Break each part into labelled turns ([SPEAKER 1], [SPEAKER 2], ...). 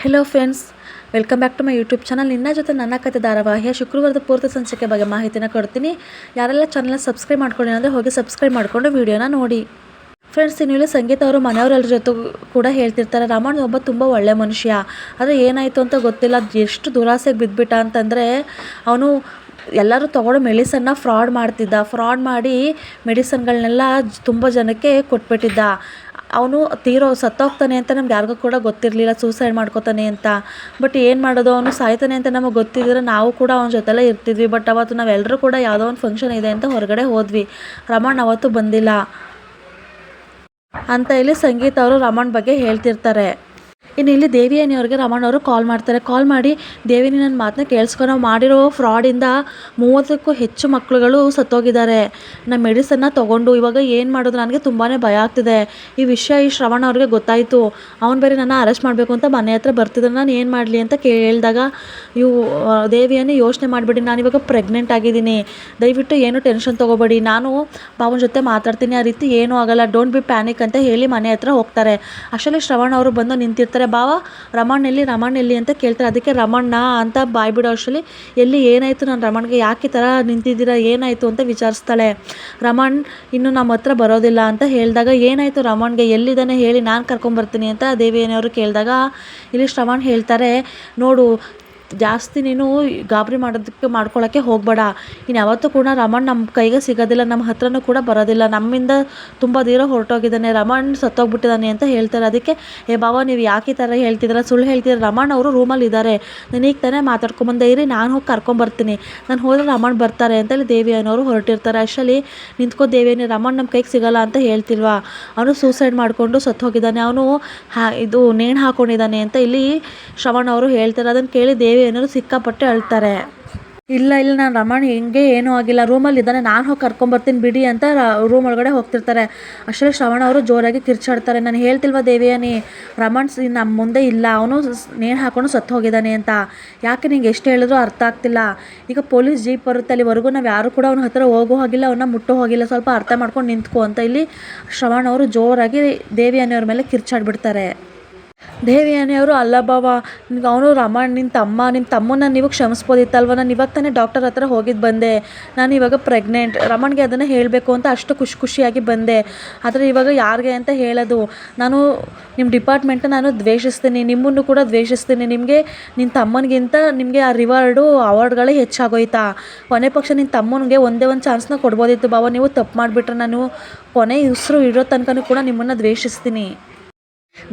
[SPEAKER 1] Hello friends, welcome back to my YouTube channel. ನಿನ್ನ ಜೊತೆ ನನ್ನ ಕತೆ ಧಾರಾವಾಹಿಯ ಶುಕ್ರವಾರದ ಪೂರ್ತಿ ಸಂಚಿಕೆ ಬಗ್ಗೆ ಮಾಹಿತಿನ ಕೊಡ್ತೀನಿ. ಯಾರೆಲ್ಲ ಚಾನಲ್ನ ಸಬ್ಸ್ಕ್ರೈಬ್ ಮಾಡ್ಕೊಳ್ಳಿ ಅಂದರೆ ಹೋಗಿ ಸಬ್ಸ್ಕ್ರೈಬ್ ಮಾಡಿಕೊಂಡು ವಿಡಿಯೋನ ನೋಡಿ. ಫ್ರೆಂಡ್ಸ್, ಇನ್ನೂ ಸಂಗೀತ ಅವರು ಮನೆಯವರೆಲ್ಲರ ಜೊತೆ ಕೂಡ ಹೇಳ್ತಿರ್ತಾರೆ, ರಾಮಣ್ಣ ಒಬ್ಬ ತುಂಬ ಒಳ್ಳೆ ಮನುಷ್ಯ, ಆದರೆ ಏನಾಯಿತು ಅಂತ ಗೊತ್ತಿಲ್ಲ, ಎಷ್ಟು ದುರಾಸೆಗೆ ಬಿದ್ದುಬಿಟ್ಟ ಅಂತಂದರೆ ಅವನು ಎಲ್ಲರೂ ತೊಗೊಳ್ಳೋ ಮೆಡಿಸನ್ನ ಫ್ರಾಡ್ ಮಾಡಿ ಮೆಡಿಸನ್ಗಳನ್ನೆಲ್ಲ ತುಂಬ ಜನಕ್ಕೆ ಕೊಟ್ಬಿಟ್ಟಿದ್ದ. ಅವನು ಸತ್ತೋಗ್ತಾನೆ ಅಂತ ನಮ್ಗೆ ಯಾರಿಗೂ ಕೂಡ ಗೊತ್ತಿರಲಿಲ್ಲ, ಸೂಸೈಡ್ ಮಾಡ್ಕೋತಾನೆ ಅಂತ. ಬಟ್ ಏನು ಮಾಡೋದು, ಅವನು ಸಾಯ್ತಾನೆ ಅಂತ ನಮಗೆ ಗೊತ್ತಿದ್ದರೆ ನಾವು ಕೂಡ ಅವನ ಜೊತೆಲ್ಲ ಇರ್ತಿದ್ವಿ. ಬಟ್ ಅವತ್ತು ನಾವೆಲ್ಲರೂ ಕೂಡ ಯಾವುದೋ ಒಂದು ಫಂಕ್ಷನ್ ಇದೆ ಅಂತ ಹೊರಗಡೆ ಹೋದ್ವಿ. ರಮಣ್ ಅವತ್ತು ಬಂದಿಲ್ಲ ಅಂತ ಇಲ್ಲಿ ಸಂಗೀತ ಅವರು ರಮಣ್ ಬಗ್ಗೆ ಹೇಳ್ತಿರ್ತಾರೆ. ಇನ್ನು ಇಲ್ಲಿ ದೇವಿಯನಿಯವ್ರಿಗೆ ರಮಣ್ ಅವರು ಕಾಲ್ ಮಾಡಿ, ದೇವಿನಿ ನನ್ನ ಮಾತನ್ನ ಕೇಳಿಸ್ಕೊ, ನಾವು ಮಾಡಿರೋ ಫ್ರಾಡಿಂದ 30ಕ್ಕೂ ಹೆಚ್ಚು ಮಕ್ಕಳುಗಳು ಸತ್ತೋಗಿದ್ದಾರೆ. ನಮ್ಮ ಮೆಡಿಸನ್ನ ತೊಗೊಂಡು ಇವಾಗ ಏನು ಮಾಡೋದು, ನನಗೆ ತುಂಬಾ ಭಯ ಆಗ್ತಿದೆ. ಈ ವಿಷಯ ಈ ಶ್ರವಣ್ ಅವ್ರಿಗೆ ಗೊತ್ತಾಯಿತು, ಅವ್ನು ಬೇರೆ ನನ್ನ ಅರೆಸ್ಟ್ ಮಾಡಬೇಕು ಅಂತ ಮನೆ ಹತ್ರ ಬರ್ತಿದ್ರು. ನಾನು ಏನು ಮಾಡಲಿ ಅಂತ ಕೇಳಿದಾಗ, ದೇವಿಯನ್ನೇ ಯೋಚನೆ ಮಾಡಿಬಿಡಿ, ನಾನು ಇವಾಗ ಪ್ರೆಗ್ನೆಂಟ್ ಆಗಿದ್ದೀನಿ, ದಯವಿಟ್ಟು ಏನು ಟೆನ್ಷನ್ ತೊಗೋಬೇಡಿ, ನಾನು ಬಾವನ ಜೊತೆ ಮಾತಾಡ್ತೀನಿ, ಆ ರೀತಿ ಏನೂ ಆಗಲ್ಲ, ಡೋಂಟ್ ಬಿ ಪ್ಯಾನಿಕ್ ಅಂತ ಹೇಳಿ ಮನೆ ಹತ್ರ ಹೋಗ್ತಾರೆ. ಅಷ್ಟರಲ್ಲಿ ಶ್ರವಣ್ ಅವರು ಬಂದು ನಿಂತಿರ್ತಾರೆ. ಬಾವ ರಮಣ್ ಎಲ್ಲಿ ಅಂತ ಕೇಳ್ತಾರೆ. ಅದಕ್ಕೆ ರಮಣ್ಣ ಅಂತ ಬಾಯ್ಬಿಡೋ ಅಷ್ಟರಲ್ಲಿ, ಎಲ್ಲಿ ಏನಾಯಿತು, ನಾನು ರಮಣ್ಗೆ ಯಾಕೆ ಈ ಥರ ನಿಂತಿದ್ದೀರಾ, ಏನಾಯಿತು ಅಂತ ವಿಚಾರಿಸ್ತಾಳೆ. ರಮಣ್ ಇನ್ನು ನಮ್ಮ ಹತ್ರ ಬರೋದಿಲ್ಲ ಅಂತ ಹೇಳಿದಾಗ, ಏನಾಯಿತು ರಮಣ್ಗೆ, ಎಲ್ಲಿದ್ದಾನೆ ಹೇಳಿ, ನಾನು ಕರ್ಕೊಂಬರ್ತೀನಿ ಅಂತ ದೇವಿಯನಿಯವರು ಕೇಳಿದಾಗ, ಇಲ್ಲಿ ಶ್ರವಣ್ ಹೇಳ್ತಾರೆ, ನೋಡು ಜಾಸ್ತಿ ನೀನು ಗಾಬರಿ ಮಾಡ್ಕೊಳ್ಳೋಕ್ಕೆ ಹೋಗಬೇಡ, ಇನ್ನು ಯಾವತ್ತೂ ಕೂಡ ರಮಣ್ ನಮ್ಮ ಕೈಗೆ ಸಿಗೋದಿಲ್ಲ, ನಮ್ಮ ಹತ್ರನೂ ಕೂಡ ಬರೋದಿಲ್ಲ, ನಮ್ಮಿಂದ ತುಂಬ ದೂರ ಹೊರಟೋಗಿದ್ದಾನೆ, ರಮಣ್ ಸತ್ತೋಗ್ಬಿಟ್ಟಿದ್ದಾನೆ ಅಂತ ಹೇಳ್ತಾರೆ. ಅದಕ್ಕೆ ಬಾವ ನೀವು ಯಾಕೆ ಈ ಥರ ಹೇಳ್ತಿದ್ದೀರ, ಸುಳ್ಳು ಹೇಳ್ತಿದ್ದೀರ, ರಮಣ್ ಅವರು ರೂಮಲ್ಲಿ ಇದ್ದಾರೆ, ನಾನು ಈಗ ತಾನೇ ಮಾತಾಡ್ಕೊಂಬಂದೆ ಇರಿ, ನಾನು ಹೋಗಿ ಕರ್ಕೊಂಬರ್ತೀನಿ, ನಾನು ಹೋದರೆ ರಮಣ್ ಬರ್ತಾರೆ ಅಂತೇಳಿ ದೇವಿಯನವರು ಹೊರಟಿರ್ತಾರೆ. ಅಷ್ಟರಲ್ಲಿ ನಿಂತ್ಕೋ ದೇವಿಯನಿ, ರಮಣ್ ನಮ್ಮ ಕೈಗೆ ಸಿಗೋಲ್ಲ ಅಂತ ಹೇಳ್ತಿಲ್ವಾ, ಅವನು ಸೂಸೈಡ್ ಮಾಡಿಕೊಂಡು ಸತ್ತೋಗಿದ್ದಾನೆ, ಅವನು ಇದು ನೇಣು ಹಾಕ್ಕೊಂಡಿದ್ದಾನೆ ಅಂತ ಇಲ್ಲಿ ಶ್ರವಣ್ ಅವರು ಹೇಳ್ತಾರೆ. ಅದನ್ನು ಕೇಳಿ ದೇವಿಯನವರು ಸಿಕ್ಕಾಪಟ್ಟೆ ಅಳ್ತಾರೆ. ಇಲ್ಲ ನಾನು ರಮಣ್ ಹಿಂಗೆ ಏನೂ ಆಗಿಲ್ಲ, ರೂಮಲ್ಲಿ ಇದ್ದಾನೆ, ನಾನು ಹೋಗಿ ಕರ್ಕೊಂಬರ್ತೀನಿ ಬಿಡಿ ಅಂತ ರೂಮ್ ಒಳಗಡೆ ಹೋಗ್ತಿರ್ತಾರೆ. ಅಷ್ಟರಲ್ಲಿ ಶ್ರವಣ್ ಅವರು ಜೋರಾಗಿ ಕಿರ್ಚಾಡ್ತಾರೆ, ನಾನು ಹೇಳ್ತಿಲ್ವ ದೇವಿಯನಿ, ರಮಣ್ ನಮ್ಮ ಮುಂದೆ ಇಲ್ಲ, ಅವನು ನೇಣು ಹಾಕೊಂಡು ಸತ್ತು ಹೋಗಿದ್ದಾನೆ ಅಂತ, ಯಾಕೆ ನಿಂಗೆ ಎಷ್ಟು ಹೇಳಿದ್ರು ಅರ್ಥ ಆಗ್ತಿಲ್ಲ, ಈಗ ಪೊಲೀಸ್ ಜೀಪ್ ಬರುತ್ತೆ, ಅಲ್ಲಿವರೆಗೂ ನಾವು ಯಾರು ಕೂಡ ಅವನ ಹತ್ರ ಹೋಗೋ ಹೋಗಿಲ್ಲ, ಅವನ್ನ ಮುಟ್ಟೋ ಹೋಗಿಲ್ಲ, ಸ್ವಲ್ಪ ಅರ್ಥ ಮಾಡ್ಕೊಂಡು ನಿಂತ್ಕೋ ಅಂತ ಇಲ್ಲಿ ಶ್ರವಣ್ ಅವರು ಜೋರಾಗಿ ದೇವಿಯನಿಯವ್ರ ಮೇಲೆ ಕಿರ್ಚಾಡ್ಬಿಡ್ತಾರೆ. ದೇವಿಯನಿಯವರು, ಅಲ್ಲ ಬಾವ, ನಿಮ್ಗೆ ಅವನು ರಮಣ್ ನಿಮ್ಮ ತಮ್ಮನ ನೀವು ಕ್ಷಮಿಸ್ಬೋದಿತ್ತಲ್ವ, ನಾನು ಇವಾಗ ತಾನೇ ಡಾಕ್ಟರ್ ಹತ್ರ ಹೋಗಿದ್ದು ಬಂದೆ, ನಾನು ಇವಾಗ ಪ್ರೆಗ್ನೆಂಟ್, ರಮಣ್ಗೆ ಅದನ್ನು ಹೇಳಬೇಕು ಅಂತ ಅಷ್ಟು ಖುಷಿಯಾಗಿ ಬಂದೆ, ಆದರೆ ಇವಾಗ ಯಾರಿಗೆ ಅಂತ ಹೇಳೋದು, ನಾನು ನಿಮ್ಮ ಡಿಪಾರ್ಟ್ಮೆಂಟ್ನ ನಾನು ದ್ವೇಷಿಸ್ತೀನಿ, ನಿಮ್ಮನ್ನು ಕೂಡ ದ್ವೇಷಿಸ್ತೀನಿ, ನಿನ್ನ ತಮ್ಮನಿಗಿಂತ ನಿಮಗೆ ಆ ಅವಾರ್ಡ್ಗಳೇ ಹೆಚ್ಚಾಗೋಯ್ತಾ, ಕೊನೆ ಪಕ್ಷ ನಿನ್ನ ತಮ್ಮನಿಗೆ ಒಂದೇ ಒಂದು ಚಾನ್ಸ್ನ ಕೊಡ್ಬೋದಿತ್ತು ಬಾವ, ನೀವು ತಪ್ಪು ಮಾಡಿಬಿಟ್ರೆ ನಾನು ಕೊನೆ ಉಸಿರು ಇರೋ ತನಕನೂ ಕೂಡ ನಿಮ್ಮನ್ನು ದ್ವೇಷಿಸ್ತೀನಿ.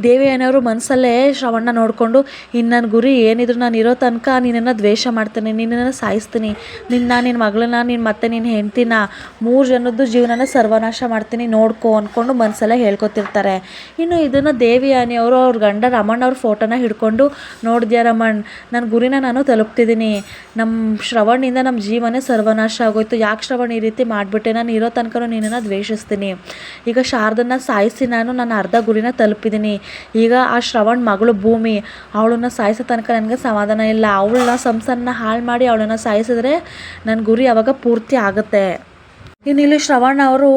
[SPEAKER 1] ದೇವಿಯನವರು ಮನಸ್ಸಲ್ಲೇ ಶ್ರವಣ್ಣ ನೋಡಿಕೊಂಡು, ಇನ್ನು ನನ್ನ ಗುರಿ ಏನಿದ್ರು ನಾನು ಇರೋ ತನಕ ನಿನ್ನನ್ನು ದ್ವೇಷ ಮಾಡ್ತೀನಿ, ನಿನ್ನನ್ನು ಸಾಯಿಸ್ತೀನಿ, ನಿನ್ನ ಮಗಳನ್ನ ಮತ್ತೆ ನಿನ್ನ ಹೆಂಡ್ತಿನ 3 ಜನದ್ದು ಜೀವನನ ಸರ್ವನಾಶ ಮಾಡ್ತೀನಿ ನೋಡ್ಕೊ ಅಂದ್ಕೊಂಡು ಮನಸ್ಸಲ್ಲೇ ಹೇಳ್ಕೊತಿರ್ತಾರೆ. ಇನ್ನು ಇದನ್ನು ದೇವಿಯಾನಿಯವರು ಅವ್ರ ಗಂಡ ರಮಣ್ ಅವ್ರ ಫೋಟೋನ ಹಿಡ್ಕೊಂಡು, ನೋಡಿದ್ಯಾ ರಮಣ್, ನನ್ನ ಗುರಿನ ನಾನು ತಲುಪ್ತಿದ್ದೀನಿ, ನಮ್ಮ ಶ್ರವಣ್ಣಿಂದ ನಮ್ಮ ಜೀವನೇ ಸರ್ವನಾಶ ಆಗೋಯ್ತು, ಯಾಕೆ ಶ್ರವಣ್ ಈ ರೀತಿ ಮಾಡಿಬಿಟ್ಟೆ, ನಾನು ಇರೋ ತನಕ ನಿನ್ನನ್ನು ದ್ವೇಷಿಸ್ತೀನಿ, ಈಗ ಶಾರದನ್ನ ಸಾಯಿಸಿ ನಾನು ಅರ್ಧ ಗುರಿನ ತಲುಪಿದ್ದೀನಿ, ಈಗ ಆ ಶ್ರವಣ್ ಮಗಳು ಭೂಮಿ, ಅವಳನ್ನ ಸಾಯಿಸೋ ತನಕ ನನಗೆ ಸಮಾಧಾನ ಇಲ್ಲ, ಅವಳನ್ನ ಸಂಸಾರನ ಹಾಳು ಮಾಡಿ ಅವಳನ್ನು ಸಾಯಿಸಿದ್ರೆ ನನ್ನ ಗುರಿ ಅವಾಗ ಪೂರ್ತಿ ಆಗುತ್ತೆ. ಇನ್ನು ಇಲ್ಲಿ ಶ್ರವಣ್ ಅವರು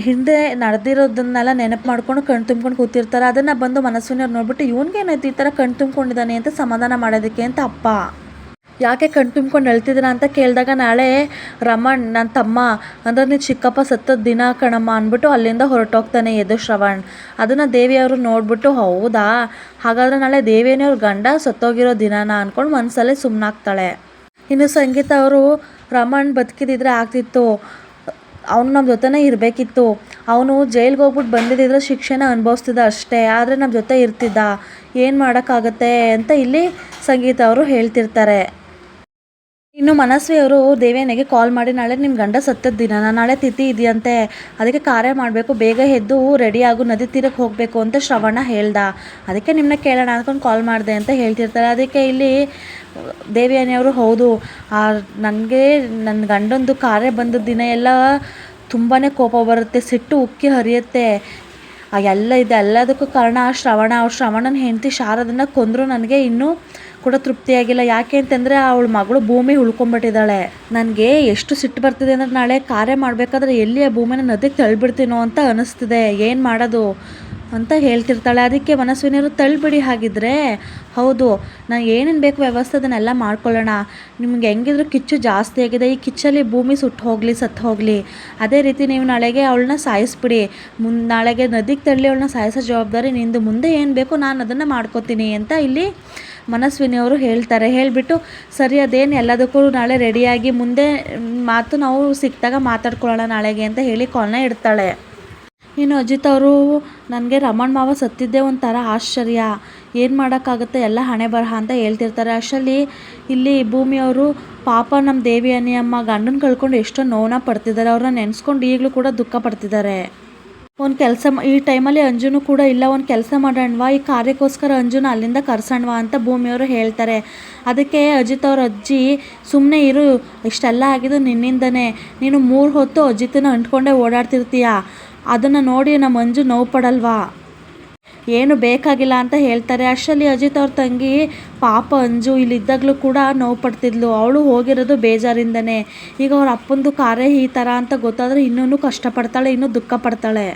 [SPEAKER 1] ಹಿಂದೆ ನಡೆದಿರೋದನ್ನೆಲ್ಲ ನೆನಪು ಮಾಡ್ಕೊಂಡು ಕಣ್ಣು ತುಂಬ್ಕೊಂಡು ಕೂತಿರ್ತಾರೆ. ಅದನ್ನು ಬಂದು ಮನಸ್ವಿನವ್ರು ನೋಡ್ಬಿಟ್ಟು, ಇವನಿಗೇನಾಯ್ತು ಈ ಥರ ಕಣ್ಣು ತುಂಬ್ಕೊಂಡಿದ್ದಾನೆ ಅಂತ ಸಮಾಧಾನ ಮಾಡೋದಕ್ಕೆ ಅಂತ ಅಪ್ಪ ಯಾಕೆ ಕಣ್ಣು ತುಂಬ್ಕೊಂಡು ಅಳ್ತಿದ್ದೀರ ಅಂತ ಕೇಳಿದಾಗ, ನಾಳೆ ರಮಣ್ ನನ್ನ ತಮ್ಮ ಅಂದ್ರೆ ನೀನು ಚಿಕ್ಕಪ್ಪ ಸತ್ತದ ದಿನ ಕಣಮ್ಮ ಅಂದ್ಬಿಟ್ಟು ಅಲ್ಲಿಂದ ಹೊರಟೋಗ್ತಾನೆ ಶ್ರವಣ್. ಅದನ್ನು ದೇವಿಯವರು ನೋಡ್ಬಿಟ್ಟು, ಹೌದಾ, ಹಾಗಾದರೆ ನಾಳೆ ದೇವಿಯವ್ರ ಗಂಡ ಸತ್ತೋಗಿರೋ ದಿನಾನ ಅಂದ್ಕೊಂಡು ಮನಸ್ಸಲ್ಲೇ ಸುಮ್ಮನಾಗ್ತಾಳೆ. ಇನ್ನು ಸಂಗೀತ ಅವರು, ರಮಣ್ ಬದುಕಿದಿದ್ರೆ ಆಗ್ತಿತ್ತು, ಅವನು ನಮ್ಮ ಜೊತೆನೇ ಇರಬೇಕಿತ್ತು, ಅವನು ಜೈಲಿಗೆ ಹೋಗ್ಬಿಟ್ಟು ಬಂದಿದ್ದರೆ ಶಿಕ್ಷೆನ ಅನುಭವಿಸ್ತಿದ್ದ ಅಷ್ಟೇ, ಆದರೆ ನಮ್ಮ ಜೊತೆ ಇರ್ತಿದ್ದ, ಏನು ಮಾಡೋಕ್ಕಾಗತ್ತೆ ಅಂತ ಇಲ್ಲಿ ಸಂಗೀತ ಅವರು ಹೇಳ್ತಿರ್ತಾರೆ. ಇನ್ನು ಮನಸ್ವಿ ಅವರು ದೇವಿಯನಿಗೆ ಕಾಲ್ ಮಾಡಿ, ನಾಳೆ ನಿಮ್ಮ ಗಂಡ ಸತ್ತದ ದಿನ, ನಾಳೆ ತಿಥಿ ಇದೆಯಂತೆ, ಅದಕ್ಕೆ ಕಾರ್ಯ ಮಾಡಬೇಕು, ಬೇಗ ಎದ್ದು ರೆಡಿಯಾಗು, ನದಿ ತೀರಕ್ಕೆ ಹೋಗಬೇಕು ಅಂತ ಶ್ರವಣ ಹೇಳ್ದ, ಅದಕ್ಕೆ ನಿಮ್ಮನ್ನ ಕೇಳೋಣ ಅಂದ್ಕೊಂಡು ಕಾಲ್ ಮಾಡಿದೆ ಅಂತ ಹೇಳ್ತಿರ್ತಾರೆ. ಅದಕ್ಕೆ ಇಲ್ಲಿ ದೇವಿಯನಿಯವರು, ಹೌದು, ನನಗೆ ನನ್ನ ಗಂಡಂದು ಕಾರ್ಯ ಬಂದ ದಿನ ಎಲ್ಲ ತುಂಬಾ ಕೋಪ ಬರುತ್ತೆ, ಸಿಟ್ಟು ಉಕ್ಕಿ ಹರಿಯುತ್ತೆ, ಎಲ್ಲದಕ್ಕೂ ಕಾರಣ ಶ್ರವಣನ ಹೆಂಡತಿ ಶಾರದನ್ನ ಕೊಂದರೂ ನನಗೆ ಇನ್ನೂ ಕೂಡ ತೃಪ್ತಿಯಾಗಿಲ್ಲ. ಯಾಕೆ ಅಂತಂದರೆ ಅವಳ ಮಗಳು ಭೂಮಿ ಉಳ್ಕೊಂಬಿಟ್ಟಿದ್ದಾಳೆ. ನನಗೆ ಎಷ್ಟು ಸಿಟ್ಟು ಬರ್ತಿದೆ ಅಂದರೆ ನಾಳೆ ಕಾರ್ಯ ಮಾಡಬೇಕಾದ್ರೆ ಎಲ್ಲಿ ಆ ಭೂಮಿನ ನದಿಗೆ ತಳ್ಳಿಬಿಡ್ತೀನೋ ಅಂತ ಅನ್ನಿಸ್ತಿದೆ. ಏನು ಮಾಡೋದು? ಅಂತ ಹೇಳ್ತಿರ್ತಾಳೆ. ಅದಕ್ಕೆ ಮನಸ್ವಿನಿಯವರು ತಳ್ಳಿಬಿಡಿ ಹಾಗಿದ್ರೆ, ಹೌದು ನಾನು ಏನೇನು ಬೇಕು ವ್ಯವಸ್ಥೆ ಅದನ್ನೆಲ್ಲ ಮಾಡ್ಕೊಳ್ಳೋಣ, ನಿಮ್ಗೆ ಹೆಂಗಿದ್ರು ಕಿಚ್ಚು ಜಾಸ್ತಿ ಆಗಿದೆ, ಈ ಕಿಚ್ಚಲ್ಲಿ ಭೂಮಿ ಸುಟ್ಟು ಹೋಗಲಿ ಸತ್ತು ಹೋಗಲಿ, ಅದೇ ರೀತಿ ನೀವು ನಾಳೆಗೆ ಅವಳನ್ನ ಸಾಯಿಸ್ಬಿಡಿ, ನಾಳೆಗೆ ನದಿಗೆ ತಳ್ಳಿ ಅವಳನ್ನ ಸಾಯಿಸೋ ಜವಾಬ್ದಾರಿ ನಿಂದು, ಮುಂದೆ ಏನು ಬೇಕು ನಾನು ಅದನ್ನು ಮಾಡ್ಕೋತೀನಿ ಅಂತ ಇಲ್ಲಿ ಮನಸ್ವಿನಿಯವರು ಹೇಳ್ತಾರೆ. ಹೇಳಿಬಿಟ್ಟು ಸರಿ ಅದೇನು ಎಲ್ಲದಕ್ಕೂ ನಾಳೆ ರೆಡಿಯಾಗಿ ಮುಂದೆ ಮಾತು ನಾವು ಸಿಕ್ಕಿದಾಗ ಮಾತಾಡ್ಕೊಳ್ಳೋಣ ನಾಳೆಗೆ ಅಂತ ಹೇಳಿ ಕಾಲ್ನ ಇಡ್ತಾಳೆ. ಇನ್ನು ಅಜಿತ್ ಅವರು ನನಗೆ ರಮಣ್ ಮಾವ ಸತ್ತಿದ್ದೇ ಒಂಥರ ಆಶ್ಚರ್ಯ, ಏನು ಮಾಡೋಕ್ಕಾಗುತ್ತೆ ಎಲ್ಲ ಹಣೆ ಬರಹ ಅಂತ ಹೇಳ್ತಿರ್ತಾರೆ. ಅಷ್ಟರಲ್ಲಿ ಇಲ್ಲಿ ಭೂಮಿಯವರು ಪಾಪ ನಮ್ಮ ದೇವಿಯಾನಿ ಅಮ್ಮ ಗಂಡನ ಕಳ್ಕೊಂಡು ಎಷ್ಟೋ ನೋವನ್ನ ಪಡ್ತಿದ್ದಾರೆ, ಅವ್ರನ್ನ ನೆನೆಸ್ಕೊಂಡು ಈಗಲೂ ಕೂಡ ದುಃಖ ಪಡ್ತಿದ್ದಾರೆ. ಒಂದು ಕೆಲಸ ಈ ಟೈಮಲ್ಲಿ ಅಂಜುನು ಕೂಡ ಇಲ್ಲ, ಒಂದು ಕೆಲಸ ಮಾಡೋಣವಾ, ಈ ಕಾರ್ಯಕ್ಕೋಸ್ಕರ ಅಂಜುನ ಅಲ್ಲಿಂದ ಕರ್ಸೋಣವಾ ಅಂತ ಭೂಮಿಯವರು ಹೇಳ್ತಾರೆ. ಅದಕ್ಕೆ ಅಜಿತ್ ಅವ್ರ ಅಜ್ಜಿ ಸುಮ್ಮನೆ ಇರು, ಇಷ್ಟೆಲ್ಲ ಆಗಿದ್ದು ನಿನ್ನಿಂದನೇ, ನೀನು 3 ಹೊತ್ತು ಅಜಿತನ ಅಂಟ್ಕೊಂಡೇ ಓಡಾಡ್ತಿರ್ತೀಯ, ಅದನ್ನು ನೋಡಿ ನಮ್ಮ ಅಂಜು ನೋವು ಪಡಲ್ವಾ, ಏನು ಬೇಕಾಗಿಲ್ಲ ಅಂತ ಹೇಳ್ತಾರೆ. ಅಷ್ಟರಲ್ಲಿ ಅಜಿತ್ ಅವ್ರ ತಂಗಿ ಪಾಪ ಅಂಜು ಇಲ್ಲಿದ್ದಾಗಲೂ ಕೂಡ ನೋವು ಪಡ್ತಿದ್ಲು, ಅವಳು ಹೋಗಿರೋದು ಬೇಜಾರಿಂದನೇ, ಈಗ ಅವ್ರ ಅಪ್ಪಂದು ಕಾರ್ಯ ಈ ಥರ ಅಂತ ಗೊತ್ತಾದರೆ ಇನ್ನೂ ಕಷ್ಟಪಡ್ತಾಳೆ, ಇನ್ನೂ ದುಃಖ ಪಡ್ತಾಳೆ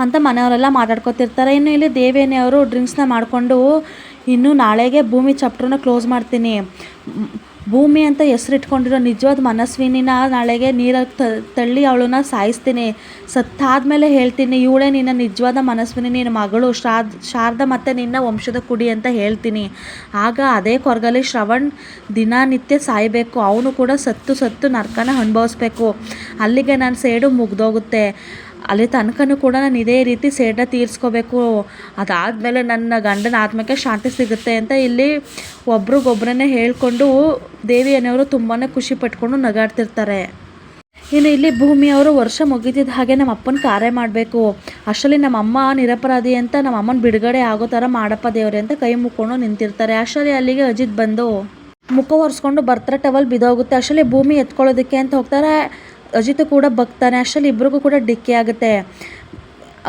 [SPEAKER 1] ಅಂತ ಮನೆಯವರೆಲ್ಲ ಮಾತಾಡ್ಕೊತಿರ್ತಾರೆ. ಇನ್ನು ಇಲ್ಲಿ ದೇವಿಯಾನಿ ಅವರು ಡ್ರಿಂಕ್ಸ್ನ ಮಾಡಿಕೊಂಡು ಇನ್ನು ನಾಳೆಗೆ ಭೂಮಿ ಚಾಪ್ಟರ್ನ ಕ್ಲೋಸ್ ಮಾಡ್ತೀನಿ, ಭೂಮಿ ಅಂತ ಹೆಸರಿಟ್ಕೊಂಡಿರೋ ನಿಜವಾದ ಮನಸ್ವಿನಿನ ನಾಳೆಗೆ ನೀರಲ್ಲಿ ತಳ್ಳಿ ಅವಳನ್ನ ಸಾಯಿಸ್ತೀನಿ, ಸತ್ತಾದ್ಮೇಲೆ ಹೇಳ್ತೀನಿ ಇವಳೇ ನಿನ್ನ ನಿಜವಾದ ಮನಸ್ವಿನಿ, ನಿನ್ನ ಮಗಳು ಶಾರದಾ ಮತ್ತು ನಿನ್ನ ವಂಶದ ಕುಡಿ ಅಂತ ಹೇಳ್ತೀನಿ. ಆಗ ಅದೇ ಕೊರಗಲ್ಲಿ ಶ್ರವಣ್ ದಿನನಿತ್ಯ ಸಾಯಬೇಕು, ಅವನು ಕೂಡ ಸತ್ತು ನರಕನ ಅನುಭವಿಸ್ಬೇಕು, ಅಲ್ಲಿಗೆ ನನ್ನ ಸೇಡು ಮುಗ್ದೋಗುತ್ತೆ, ಅಲ್ಲಿ ತನಕನೂ ಕೂಡ ನಾನು ಇದೇ ರೀತಿ ಸೇಡನ್ನ ತೀರಿಸ್ಕೋಬೇಕು, ಅದಾದಮೇಲೆ ನನ್ನ ಗಂಡನ ಆತ್ಮಕ್ಕೆ ಶಾಂತಿ ಸಿಗುತ್ತೆ ಅಂತ ಇಲ್ಲಿ ಒಬ್ರಿಗೊಬ್ಬರನ್ನೇ ಹೇಳಿಕೊಂಡು ದೇವಿಯನ್ನವರು ತುಂಬಾ ಖುಷಿ ಪಟ್ಕೊಂಡು ನಗಾಡ್ತಿರ್ತಾರೆ. ಇನ್ನು ಇಲ್ಲಿ ಭೂಮಿಯವರು ವರ್ಷ ಮುಗಿತಿದ್ದ ಹಾಗೆ ನಮ್ಮ ಅಪ್ಪನ ಕಾರ್ಯ ಮಾಡಬೇಕು, ಅಷ್ಟರಲ್ಲಿ ನಮ್ಮ ಅಮ್ಮ ನಿರಪರಾಧಿ ಅಂತ ನಮ್ಮ ಅಮ್ಮನ ಬಿಡುಗಡೆ ಆಗೋ ಥರ ಮಾಡಪ್ಪ ದೇವ್ರೆ ಅಂತ ಕೈ ಮುಕ್ಕೊಂಡು ನಿಂತಿರ್ತಾರೆ. ಅಷ್ಟರಲ್ಲಿ ಅಲ್ಲಿಗೆ ಅಜಿತ್ ಬಂದು ಮುಖ ಒರೆಸ್ಕೊಂಡು ಬರ್ತಾರೆ, ಟವಲ್ ಬಿದ್ದೋಗುತ್ತೆ. ಅಷ್ಟರಲ್ಲಿ ಭೂಮಿ ಎತ್ಕೊಳ್ಳೋದಕ್ಕೆ ಅಂತ ಹೋಗ್ತಾರೆ, ಅಜಿತ್ ಕೂಡ ಬಗ್ತಾನೆ. ಅಷ್ಟರಲ್ಲಿ ಇಬ್ರಿಗೂ ಕೂಡ ಡಿಕ್ಕಿ ಆಗುತ್ತೆ.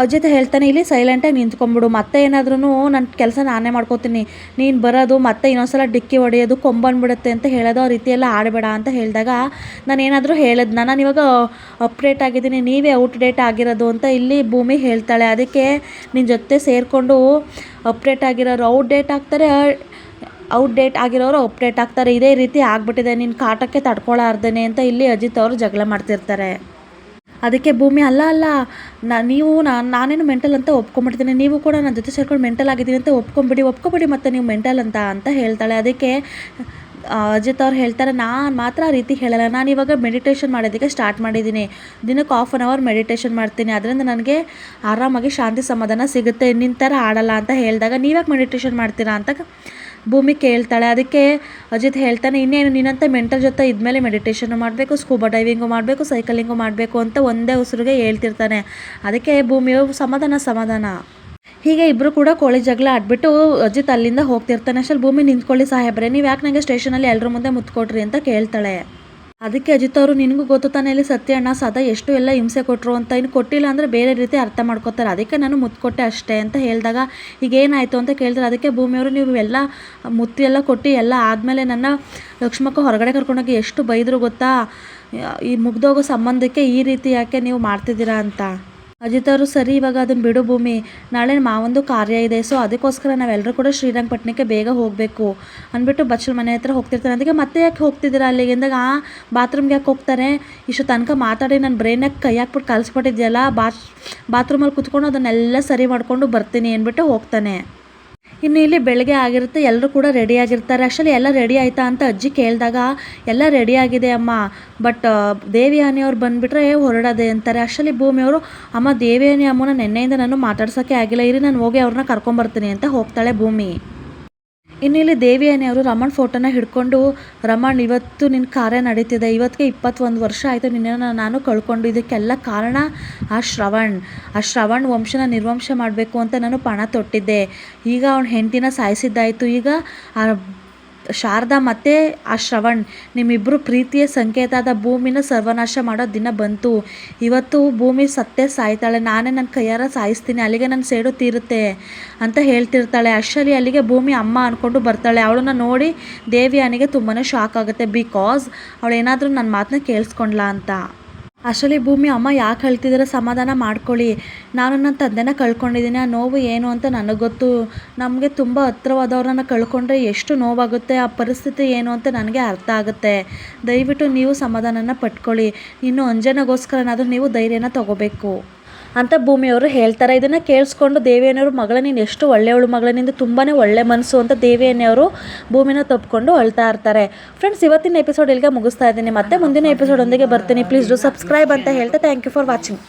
[SPEAKER 1] ಅಜಿತ್ ಹೇಳ್ತಾನೆ ಇಲ್ಲಿ ಸೈಲೆಂಟಾಗಿ ನಿಂತ್ಕೊಂಡ್ಬಿಡು, ಮತ್ತೆ ಏನಾದ್ರೂ ನನ್ನ ಕೆಲಸ ನಾನೇ ಮಾಡ್ಕೋತೀನಿ, ನೀನು ಬರೋದು ಮತ್ತೆ ಇನ್ನೊಂದ್ಸಲ ಡಿಕ್ಕಿ ಹೊಡೆಯೋದು ಕೊಂಬಂದ್ಬಿಡುತ್ತೆ ಅಂತ ಹೇಳೋದು, ಆ ರೀತಿ ಎಲ್ಲ ಆಡಬೇಡ ಅಂತ ಹೇಳಿದಾಗ ನಾನೇನಾದರೂ ಹೇಳಿದ್ನ, ನಾನು ಇವಾಗ ಅಪ್ಡೇಟ್ ಆಗಿದ್ದೀನಿ, ನೀವೇ ಔಟ್ಡೇಟ್ ಆಗಿರೋದು ಅಂತ ಇಲ್ಲಿ ಭೂಮಿ ಹೇಳ್ತಾಳೆ. ಅದಕ್ಕೆ ನಿನ್ನ ಜೊತೆ ಸೇರಿಕೊಂಡು ಅಪ್ಡೇಟ್ ಆಗಿರೋರು ಔಟ್ಡೇಟ್ ಆಗ್ತಾರೆ, ಔಟ್ಡೇಟ್ ಆಗಿರೋರು ಅಪ್ಡೇಟ್ ಆಗ್ತಾರೆ, ಇದೇ ರೀತಿ ಆಗಿಬಿಟ್ಟಿದೆ, ನಿನ್ನ ಕಾಟಕ್ಕೆ ತಡ್ಕೊಳ್ಳಾರ್ದೇನೆ ಅಂತ ಇಲ್ಲಿ ಅಜಿತ್ ಅವರು ಜಗಳ ಮಾಡ್ತಿರ್ತಾರೆ. ಅದಕ್ಕೆ ಭೂಮಿ ಅಲ್ಲ ನೀವು ನಾನೇನು ಮೆಂಟಲ್ ಅಂತ ಒಪ್ಕೊಂಡ್ಬಿಡ್ತೀನಿ, ನೀವು ಕೂಡ ನನ್ನ ಜೊತೆ ಸೇರ್ಕೊಂಡು ಮೆಂಟಲ್ ಆಗಿದ್ದೀನಿ ಅಂತ ಒಪ್ಕೊಬಿಡಿ ಮತ್ತು ನೀವು ಮೆಂಟಲ್ ಅಂತ ಹೇಳ್ತಾಳೆ. ಅದಕ್ಕೆ ಅಜಿತ್ ಅವ್ರು ಹೇಳ್ತಾರೆ, ನಾನು ಮಾತ್ರ ಆ ರೀತಿ ಹೇಳಲ್ಲ, ನಾನು ಇವಾಗ ಮೆಡಿಟೇಷನ್ ಮಾಡೋದಕ್ಕೆ ಸ್ಟಾರ್ಟ್ ಮಾಡಿದ್ದೀನಿ, ದಿನಕ್ಕೆ 1/2 ಅವರ್ ಮೆಡಿಟೇಷನ್ ಮಾಡ್ತೀನಿ, ಅದರಿಂದ ನನಗೆ ಆರಾಮಾಗಿ ಶಾಂತಿ ಸಮಾಧಾನ ಸಿಗುತ್ತೆ, ನಿನ್ನ ಥರ ಆಡಲ್ಲ ಅಂತ ಹೇಳಿದಾಗ ನೀವ್ಯಾಕೆ ಮೆಡಿಟೇಷನ್ ಮಾಡ್ತೀರಾ ಅಂತ ಭೂಮಿ ಕೇಳ್ತಾಳೆ. ಅದಕ್ಕೆ ಅಜಿತ್ ಹೇಳ್ತಾನೆ, ಇನ್ನೇನು ನಿನ್ನಂತ ಮೆಂಟಲ್ ಜೊತೆ ಇದ್ಮೇಲೆ ಮೆಡಿಟೇಷನ್ನು ಮಾಡಬೇಕು, ಸ್ಕೂಬಾ ಡೈವಿಂಗು ಮಾಡಬೇಕು, ಸೈಕಲಿಂಗು ಮಾಡಬೇಕು ಅಂತ ಒಂದೇ ಉಸಿರಿಗೆ ಹೇಳ್ತಿರ್ತಾನೆ. ಅದಕ್ಕೆ ಭೂಮಿಯು ಸಮಾಧಾನ ಹೀಗೆ ಇಬ್ಬರು ಕೂಡ ಕೋಳಿ ಜಗಳ ಆಡ್ಬಿಟ್ಟು ಅಜಿತ್ ಅಲ್ಲಿಂದ ಹೋಗ್ತಿರ್ತಾನೆ. ಅಷ್ಟಲ್ಲಿ ಭೂಮಿ ನಿಂತ್ಕೊಳ್ಳಿ ಸಾಹೇಬ್ರೆ, ನೀವು ಯಾಕೆ ನನಗೆ ಸ್ಟೇಷನಲ್ಲಿ ಎಲ್ಲರ ಮುಂದೆ ಮುತ್ಕೊಟ್ರಿ ಅಂತ ಕೇಳ್ತಾಳೆ. ಅದಕ್ಕೆ ಅಜಿತ್ ಅವರು, ನಿನಗೂ ಗೊತ್ತು ತಾನೇ ಇಲ್ಲಿ ಸತ್ಯ ಅಣ್ಣ ಸದಾ ಎಷ್ಟು ಎಲ್ಲ ಹಿಂಸೆ ಕೊಟ್ಟರು ಅಂತ, ಇನ್ನು ಕೊಟ್ಟಿಲ್ಲ ಅಂದರೆ ಬೇರೆ ರೀತಿ ಅರ್ಥ ಮಾಡ್ಕೋತಾರೆ, ಅದಕ್ಕೆ ನಾನು ಮುತ್ಕೊಟ್ಟೆ ಅಷ್ಟೇ ಅಂತ ಹೇಳಿದಾಗ ಈಗೇನಾಯಿತು ಅಂತ ಕೇಳ್ತಾರೆ. ಅದಕ್ಕೆ ಭೂಮಿಯವರು, ನೀವು ಎಲ್ಲ ಮುತ್ತು ಎಲ್ಲ ಕೊಟ್ಟು ಎಲ್ಲ ಆದಮೇಲೆ ನನ್ನ ಲಕ್ಷ್ಮಕ್ಕ ಹೊರಗಡೆ ಕರ್ಕೊಂಡೋಗಿ ಎಷ್ಟು ಬೈದರು ಗೊತ್ತಾ, ಈ ಮುಗ್ದೋಗೋ ಸಂಬಂಧಕ್ಕೆ ಈ ರೀತಿ ಯಾಕೆ ನೀವು ಮಾಡ್ತಿದ್ದೀರಾ ಅಂತ. ಅಜಿತ್ ಅವರು, ಸರಿ ಇವಾಗ ಅದನ್ನು ಬಿಡು ಭೂಮಿ, ನಾಳೆ ಮಾವೊಂದು ಕಾರ್ಯ ಇದೆ, ಸೊ ಅದಕ್ಕೋಸ್ಕರ ನಾವೆಲ್ಲರೂ ಕೂಡ ಶ್ರೀರಂಗಪಟ್ಟಣಕ್ಕೆ ಬೇಗ ಹೋಗಬೇಕು ಅಂದ್ಬಿಟ್ಟು ಬಚ್ಚಲ ಮನೆ ಹತ್ರ ಹೋಗ್ತಿರ್ತಾರೆ. ಅದಕ್ಕೆ ಮತ್ತೆ ಯಾಕೆ ಹೋಗ್ತಿದ್ದೀರಾ ಅಲ್ಲಿಗೆ ಅಂದಾಗ, ಬಾತ್ರೂಮ್ಗೆ ಯಾಕೆ ಹೋಗ್ತಾರೆ, ಇಷ್ಟು ತನಕ ಮಾತಾಡಿ ನನ್ನ ಬ್ರೈನಾಗ ಕೈ ಹಾಕ್ಬಿಟ್ಟು ಕಲಿಸ್ಬಿಟ್ಟಿದ್ಯಲ್ಲ, ಬಾತ್ರೂಮಲ್ಲಿ ಕುತ್ಕೊಂಡು ಅದನ್ನೆಲ್ಲ ಸರಿ ಮಾಡಿಕೊಂಡು ಬರ್ತೀನಿ ಅಂದ್ಬಿಟ್ಟು ಹೋಗ್ತಾನೆ. ಇನ್ನು ಇಲ್ಲಿ ಬೆಳಗ್ಗೆ ಆಗಿರುತ್ತೆ, ಎಲ್ಲರೂ ಕೂಡ ರೆಡಿ ಆಗಿರ್ತಾರೆ. ಅಷ್ಟರಲ್ಲಿ ಎಲ್ಲ ರೆಡಿ ಆಯಿತಾ ಅಂತ ಅಜ್ಜಿ ಕೇಳಿದಾಗ ಎಲ್ಲ ರೆಡಿ ಆಗಿದೆ ಅಮ್ಮ, ಬಟ್ ದೇವಿಯಾನಿ ಅವ್ರು ಬಂದುಬಿಟ್ರೆ ಹೊರಡೋದೆ ಅಂತಾರೆ. ಅಷ್ಟರಲ್ಲಿ ಭೂಮಿಯವರು, ಅಮ್ಮ ದೇವಿಯಾನಿ ಅಮ್ಮನ ನೆನ್ನೆಯಿಂದ ನಾನು ಮಾತಾಡ್ಸೋಕ್ಕೆ ಆಗಿಲ್ಲ, ಇರಿ ನಾನು ಹೋಗಿ ಅವ್ರನ್ನ ಕರ್ಕೊಂಬರ್ತೀನಿ ಅಂತ ಹೋಗ್ತಾಳೆ ಭೂಮಿ. ಇನ್ನು ಇಲ್ಲಿ ದೇವಿಯಾನಿ ಅವರು ರಮಣ್ ಫೋಟೋನ ಹಿಡ್ಕೊಂಡು, ರಮಣ್ ಇವತ್ತು ನಿನ್ನ ಕಾರ್ಯ ನಡೀತಿದೆ, ಇವತ್ತಿಗೆ 21 ವರ್ಷ ಆಯಿತು ನಿನ್ನನ್ನು ನಾನು ಕಳ್ಕೊಂಡು, ಇದಕ್ಕೆಲ್ಲ ಕಾರಣ ಆ ಶ್ರವಣ್ ವಂಶನ ನಿರ್ವಂಶ ಮಾಡಬೇಕು ಅಂತ ನಾನು ಪಣ ತೊಟ್ಟಿದ್ದೆ, ಈಗ ಅವನ ಹೆಂಡತಿನ ಸಾಯಿಸಿದ್ದಾಯಿತು, ಈಗ ಆ ಶಾರದಾ ಮತ್ತು ಆ ಶ್ರವಣ್ ನಿಮ್ಮಿಬ್ಬರು ಪ್ರೀತಿಯ ಸಂಕೇತ ಆದ ಭೂಮಿನ ಸರ್ವನಾಶ ಮಾಡೋ ದಿನ ಬಂತು, ಇವತ್ತು ಭೂಮಿ ಸತ್ತೇ ಸಾಯ್ತಾಳೆ, ನಾನೇ ನನ್ನ ಕೈಯಾರ ಸಾಯಿಸ್ತೀನಿ, ಅಲ್ಲಿಗೆ ನನ್ನ ಸೇಡು ತೀರುತ್ತೆ ಅಂತ ಹೇಳ್ತಿರ್ತಾಳೆ. ಅಷ್ಟರಲ್ಲಿ ಅಲ್ಲಿಗೆ ಭೂಮಿ ಅಮ್ಮ ಅಂದ್ಕೊಂಡು ಬರ್ತಾಳೆ. ಅವಳನ್ನ ನೋಡಿ ದೇವಿಯಾನಿಗೆ ತುಂಬಾ ಶಾಕ್ ಆಗುತ್ತೆ, ಬಿಕಾಸ್ ಅವಳು ಏನಾದರೂ ನನ್ನ ಮಾತನ್ನ ಕೇಳಿಸ್ಕೊಂಡ್ಲಾ ಅಂತ. ಅಷ್ಟರಲ್ಲಿ ಭೂಮಿ ಅಮ್ಮ ಯಾಕೆ ಹೇಳ್ತಿದ್ದೀರ ಸಮಾಧಾನ ಮಾಡ್ಕೊಳ್ಳಿ, ನಾನು ನನ್ನ ತಂದೆನ ಕಳ್ಕೊಂಡಿದ್ದೀನಿ, ಆ ನೋವು ಏನು ಅಂತ ನನಗೆ ಗೊತ್ತು. ನಮಗೆ ತುಂಬ ಹತ್ರವಾದವ್ರನ್ನ ಕಳ್ಕೊಂಡ್ರೆ ಎಷ್ಟು ನೋವಾಗುತ್ತೆ, ಆ ಪರಿಸ್ಥಿತಿ ಏನು ಅಂತ ನನಗೆ ಅರ್ಥ ಆಗುತ್ತೆ. ದಯವಿಟ್ಟು ನೀವು ಸಮಾಧಾನನ ಪಟ್ಕೊಳ್ಳಿ, ಇನ್ನು ಅಂಜನಾಗೋಸ್ಕರನಾದರೂ ನೀವು ಧೈರ್ಯನ ತಗೋಬೇಕು ಅಂತ ಭೂಮಿಯವರು ಹೇಳ್ತಾರೆ. ಇದನ್ನು ಕೇಳಿಸ್ಕೊಂಡು ದೇವಿಯಣ್ಣವರು ಮಗಳ ನೀನು ಎಷ್ಟು ಒಳ್ಳೆಯವಳು ಮಗಳ, ನಿಂದು ತುಂಬಾ ಒಳ್ಳೆ ಮನಸ್ಸು ಅಂತ ದೇವಿಯಣ್ಣವರು ಭೂಮಿನ ತಪ್ಪಿಕೊಂಡು ಅಳ್ತಾ ಇರ್ತಾರೆ. ಫ್ರೆಂಡ್ಸ್, ಇವತ್ತಿನ ಎಪಿಸೋಡ್ ಇಲ್ಲಿಗೆ ಮುಗಿಸ್ತಾ ಇದ್ದೀನಿ. ಮತ್ತೆ ಮುಂದಿನ ಎಪಿಸೋಡ್ ಒಂದಿಗೆ ಬರ್ತೀನಿ. ಪ್ಲೀಸ್ ಡು ಸಬ್ಸ್ಕ್ರೈಬ್ ಅಂತ ಹೇಳ್ತಾ ಥ್ಯಾಂಕ್ ಯು ಫಾರ್ ವಾಚಿಂಗ್.